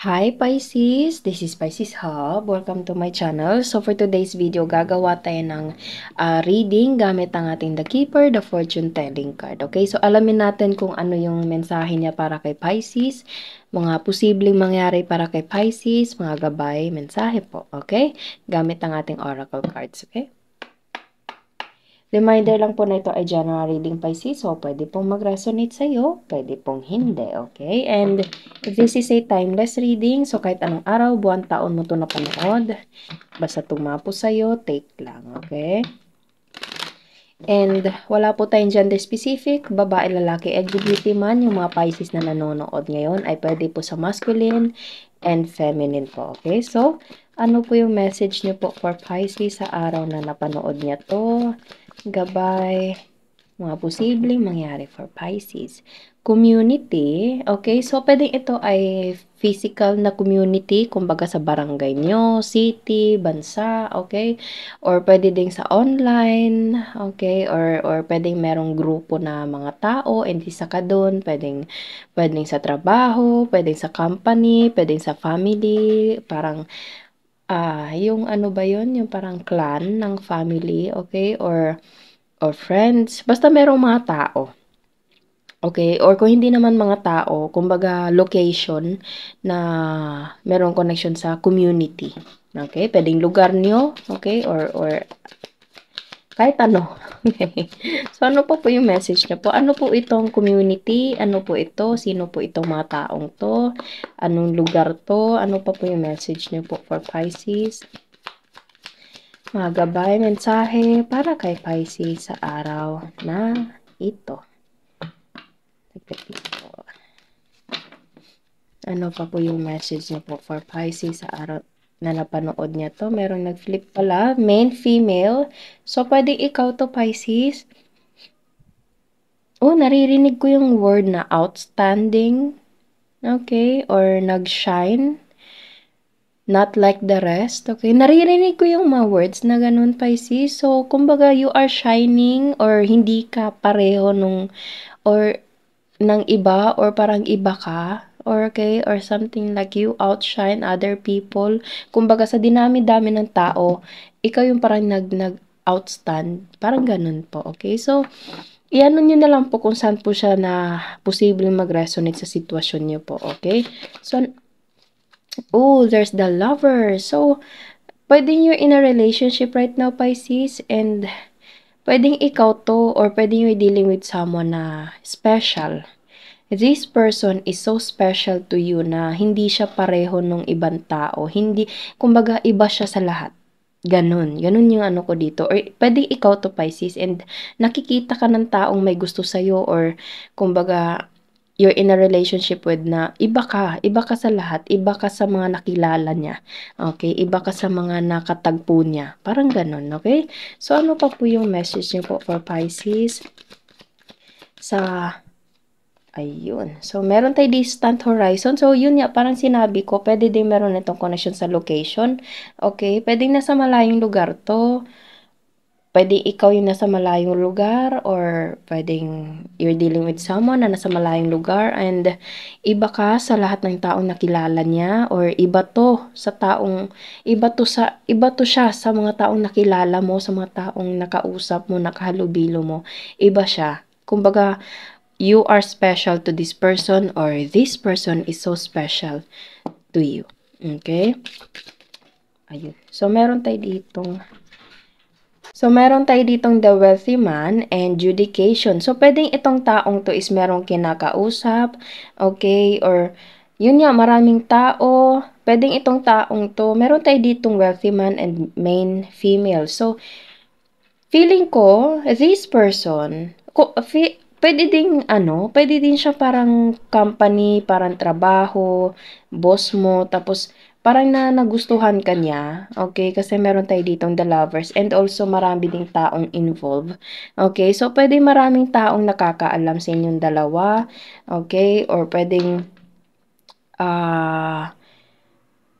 Hi Pisces! This is Pisces Hub. Welcome to my channel. So for today's video, gagawa tayo ng reading gamit ang ating The Keeper, the Fortune Telling card. Okay, so alamin natin kung ano yung mensahe niya para kay Pisces, mga posibleng mangyari para kay Pisces, mga gabay, mensahe po. Okay, gamit ang ating oracle cards. Okay. Reminder lang po na ito ay general reading Pisces, so pwede pong mag-resonate sa'yo, pwede pong hindi, okay? And this is a timeless reading, so kahit anong araw, buwan, taon mo ito napanood, basta tumapo sa'yo, take lang, okay? And wala po tayong gender specific, babae, lalaki, LGBT man, yung mga Pisces na nanonood ngayon ay pwede po sa masculine and feminine po, okay? So, ano po yung message niyo po for Pisces sa araw na napanood niya to? Gabay, mga posibleng mangyari for Pisces. Community, okay? So, pwedeng ito ay physical na community, kumbaga sa barangay nyo, city, bansa, okay? Or pwede ding sa online, okay? Or pwedeng merong grupo na mga tao, and isa ka doon, pwedeng sa trabaho, pwedeng sa company, pwedeng sa family, parang yung ano ba yun? Yung parang clan ng family, okay? Or friends. Basta merong mga tao. Okay? Or kung hindi naman mga tao, kumbaga location na merong connection sa community. Okay? Pwedeng lugar nyo. Okay? Or kahit ano. Okay. So, ano po yung message niya po? Ano po itong community? Ano po ito? Sino po itong mga taong to? Anong lugar to? Ano pa po yung message niyo po for Pisces? Mga gabay, mensahe para kay Pisces sa araw na ito. Ano pa po yung message niya po for Pisces sa araw na napanood niya to? Merong nag-flip pala. Male, female. So, pwede ikaw to, Pisces. Oh, naririnig ko yung word na outstanding. Okay? Or nag-shine. Not like the rest. Okay? Naririnig ko yung mga words na ganun, Pisces. So, kumbaga, you are shining or hindi ka pareho nung or ng iba or parang iba ka. Or okay, or something like you outshine other people. Kumbaga sa dinami-dami ng tao, ikaw yung parang nag-outstand. Parang ganun po, okay? So, iano nyo na lang po kung saan po siya na posibleng mag-resonate sa sitwasyon nyo po, okay? So, oh, there's the lover. So, pwedeng you're in a relationship right now, Pisces, and pwedeng ikaw to or pwedeng you're dealing with someone na special. This person is so special to you na hindi siya pareho nung ibang tao. Hindi, kumbaga, iba siya sa lahat. Ganun. Ganun yung ano ko dito. Or pwede ikaw to, Pisces, and nakikita ka ng taong may gusto sa'yo or kumbaga, you're in a relationship with na iba ka sa lahat, iba ka sa mga nakilala niya. Okay? Iba ka sa mga nakatagpo niya. Parang ganun, okay? So, ano pa po yung message niyo po for Pisces sa ayun. So, meron tayo distant horizon. So, yun nga, parang sinabi ko, pwede din meron itong connection sa location. Okay? Pwedeng nasa malayong lugar to. Pwede ikaw yung nasa malayong lugar or pwedeng you're dealing with someone na nasa malayong lugar and iba ka sa lahat ng taong nakilala niya or iba to sa taong iba to siya sa mga taong nakilala mo, sa mga taong nakausap mo, nakahalubilo mo. Iba siya. Kumbaga, you are special to this person or this person is so special to you. Okay? Ayun. So, meron tayo ditong the wealthy man and judication. So, pwedeng itong taong to is merong kinakausap, okay, or yun nga, maraming tao. Pwedeng itong taong to, meron tayo ditong wealthy man and main female. So, feeling ko, this person, pwede din siya parang company, parang trabaho, boss mo, tapos parang nagustuhan ka niya, okay? Kasi meron tayo ditong the lovers and also marami ding taong involved, okay? So, pwede maraming taong nakakaalam sa inyong dalawa, okay? Or pwedeng,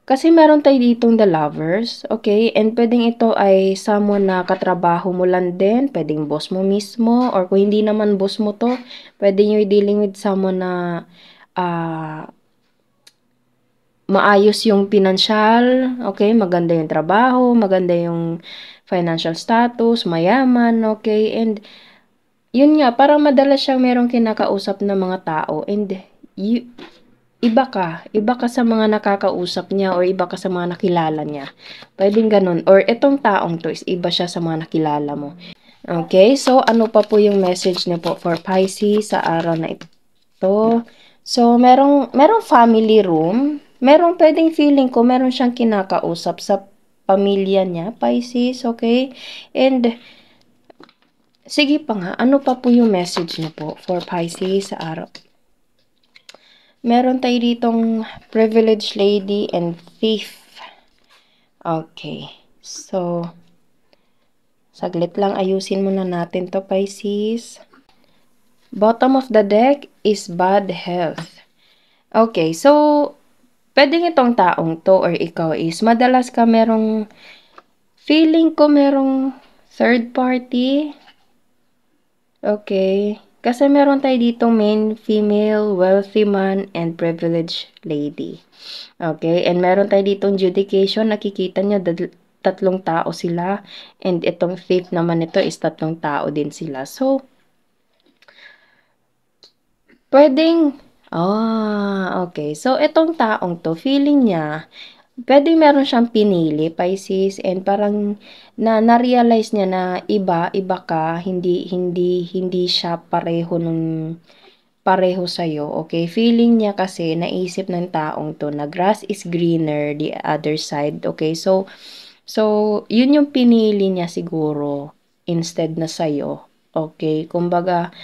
kasi meron tayo ditong the lovers, okay? And pwedeng ito ay someone na katrabaho mo lang din, pwedeng boss mo mismo, or kung hindi naman boss mo to, pwedeng you're dealing with someone na maayos yung pinansyal, okay, maganda yung trabaho, maganda yung financial status, mayaman, okay, and yun nga, parang madalas siyang merong kinakausap na mga tao and y iba ka sa mga nakakausap niya or iba ka sa mga nakilala niya. Puwedeng gano'n or itong taong 'to is iba siya sa mga nakilala mo. Okay, so ano pa po yung message niyo po for Pisces sa araw na ito? So merong family room, merong puwedeng feeling ko meron siyang kinakausap sa pamilya niya, Pisces, okay. And sige pa nga, ano pa po yung message niyo po for Pisces sa araw? Meron tayo ditong privileged lady and thief. Okay. So, saglit lang ayusin muna natin to, Pisces. Bottom of the deck is bad health. Okay, so, pwedeng itong taong to or ikaw is madalas ka merong feeling ko merong third party. Okay. Kasi meron tayo ditong main, female, wealthy man, and privileged lady. Okay. And meron tayo ditong judication. Nakikita nyo, tatlong tao sila. And itong thief naman ito is tatlong tao din sila. So, pwedeng, okay. So, itong taong to, feeling niya, puwedeng meron siyang pinili, Pisces, and parang na-realize niya na iba ka, hindi siya pareho sa'yo, okay? Feeling niya kasi, naisip ng taong 'to na grass is greener the other side, okay? So yun yung pinili niya siguro instead na sa'yo, okay? Kumbaga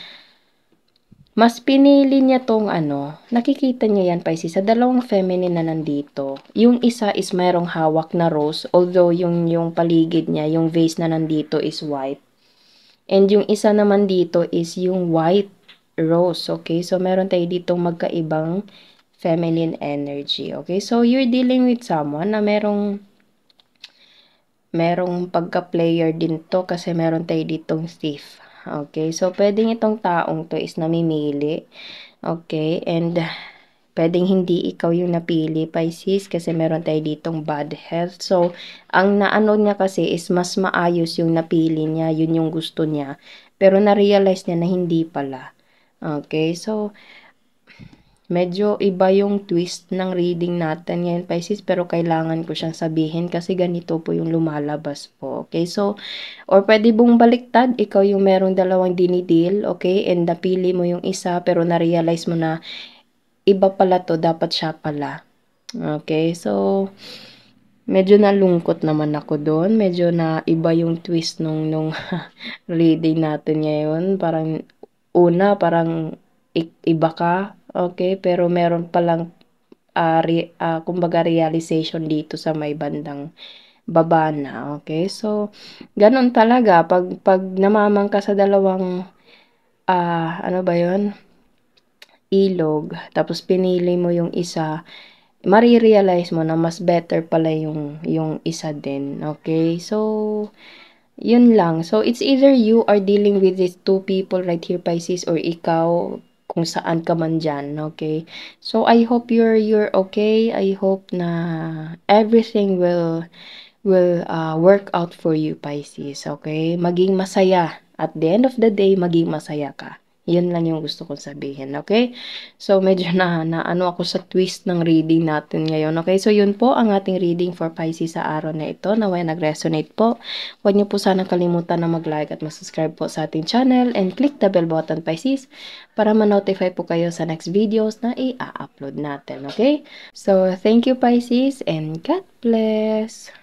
mas pinili niya 'tong ano, nakikita niyo 'yan Pisces sa dalawang feminine na nandito. Yung isa is mayroong hawak na rose, although yung paligid niya, yung vase na nandito is white. And yung isa naman dito is yung white rose, okay? So meron tayo ditong magkaibang feminine energy, okay? So you're dealing with someone na merong pagka-player din 'to kasi meron tayo ditong thief. Okay, so puwedeng itong taong 'to is namimili, okay, and puwedeng hindi ikaw yung napili, Pisces, kasi meron tayo ditong bad health. So, ang naano niya kasi is mas maayos yung napili niya, yun yung gusto niya, pero na-realize niya na hindi pala. Okay, so medyo iba yung twist ng reading natin ngayon, Pisces, pero kailangan ko siyang sabihin kasi ganito po yung lumalabas po, okay? So, or pwede bong baliktad, ikaw yung merong dalawang dinidil, okay? And napili mo yung isa, pero na-realize mo na iba pala to, dapat siya pala. Okay, so, medyo nalungkot naman ako doon. Medyo na iba yung twist nung reading natin ngayon. Parang, una, parang iba ka, okay? Pero meron palang, kumbaga realization dito sa may bandang baba na, okay? So, ganun talaga. Pag namamang ka sa dalawang, ano ba yon, ilog, tapos pinili mo yung isa, mare-realize mo na mas better pala yung isa din, okay? So, yun lang. So, it's either you are dealing with these two people right here, Pisces, or ikaw, kung saan ka man dyan, okay? So, I hope you're okay. I hope na everything will work out for you, Pisces, okay? Maging masaya. At the end of the day, maging masaya ka. Yun lang yung gusto kong sabihin, okay? So, medyo na ano ako sa twist ng reading natin ngayon, okay? So, yun po ang ating reading for Pisces sa araw na ito. Naway nag-resonate po. Huwag niyo po sana kalimutan na mag-like at mag-subscribe po sa ating channel and click the bell button, Pisces, para ma-notify po kayo sa next videos na i-upload natin, okay? So, thank you, Pisces, and God bless!